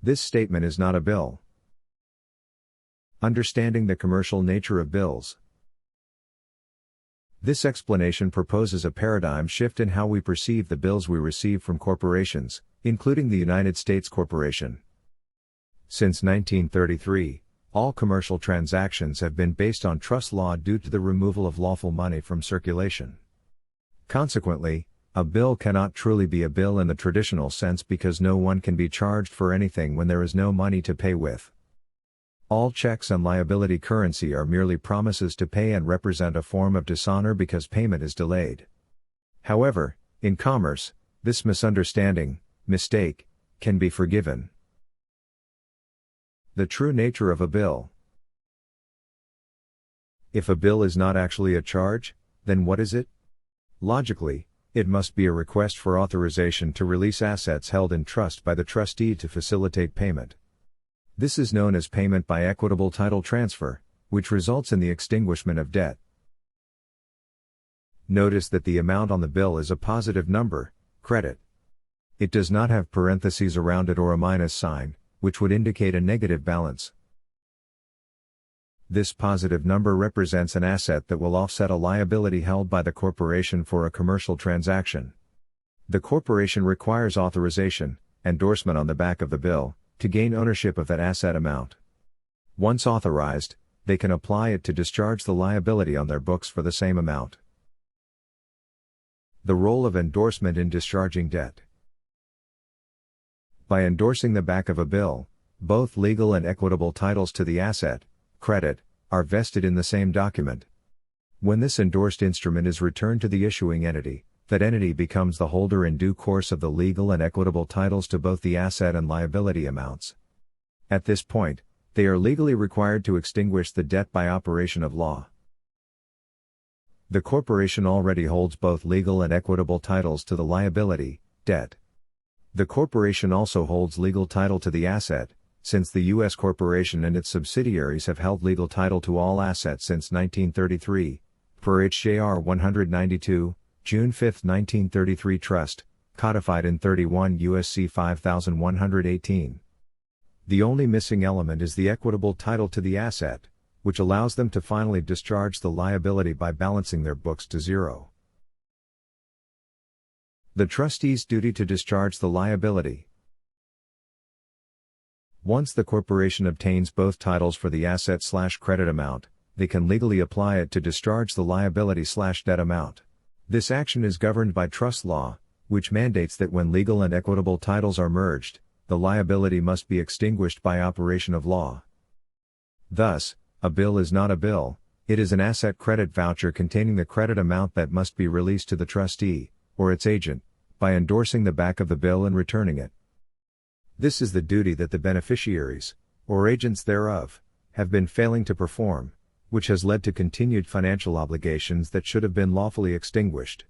This statement is not a bill. Understanding the commercial nature of bills. This explanation proposes a paradigm shift in how we perceive the bills we receive from corporations, including the United States Corporation. Since 1933, all commercial transactions have been based on trust law due to the removal of lawful money from circulation. Consequently, a bill cannot truly be a bill in the traditional sense because no one can be charged for anything when there is no money to pay with. All checks and liability currency are merely promises to pay and represent a form of dishonor because payment is delayed. However, in commerce, this mistake, can be forgiven. The true nature of a bill. If a bill is not actually a charge, then what is it? Logically, it must be a request for authorization to release assets held in trust by the trustee to facilitate payment. This is known as payment by equitable title transfer, which results in the extinguishment of debt. Notice that the amount on the bill is a positive number, credit. It does not have parentheses around it or a minus sign, which would indicate a negative balance. This positive number represents an asset that will offset a liability held by the corporation for a commercial transaction. The corporation requires authorization, endorsement on the back of the bill, to gain ownership of that asset amount. Once authorized, they can apply it to discharge the liability on their books for the same amount. The role of endorsement in discharging debt. By endorsing the back of a bill, both legal and equitable titles to the asset, credit, are vested in the same document. When this endorsed instrument is returned to the issuing entity, that entity becomes the holder in due course of the legal and equitable titles to both the asset and liability amounts. At this point, they are legally required to extinguish the debt by operation of law. The corporation already holds both legal and equitable titles to the liability, debt. The corporation also holds legal title to the asset, since the U.S. corporation and its subsidiaries have held legal title to all assets since 1933, per H.J.R. 192, June 5, 1933 Trust, codified in 31 U.S.C. 5118. The only missing element is the equitable title to the asset, which allows them to finally discharge the liability by balancing their books to zero. The trustee's duty to discharge the liability. Once the corporation obtains both titles for the asset/credit amount, they can legally apply it to discharge the liability/debt amount. This action is governed by trust law, which mandates that when legal and equitable titles are merged, the liability must be extinguished by operation of law. Thus, a bill is not a bill, it is an asset credit voucher containing the credit amount that must be released to the trustee, or its agent, by endorsing the back of the bill and returning it. This is the duty that the beneficiaries, or agents thereof, have been failing to perform, which has led to continued financial obligations that should have been lawfully extinguished.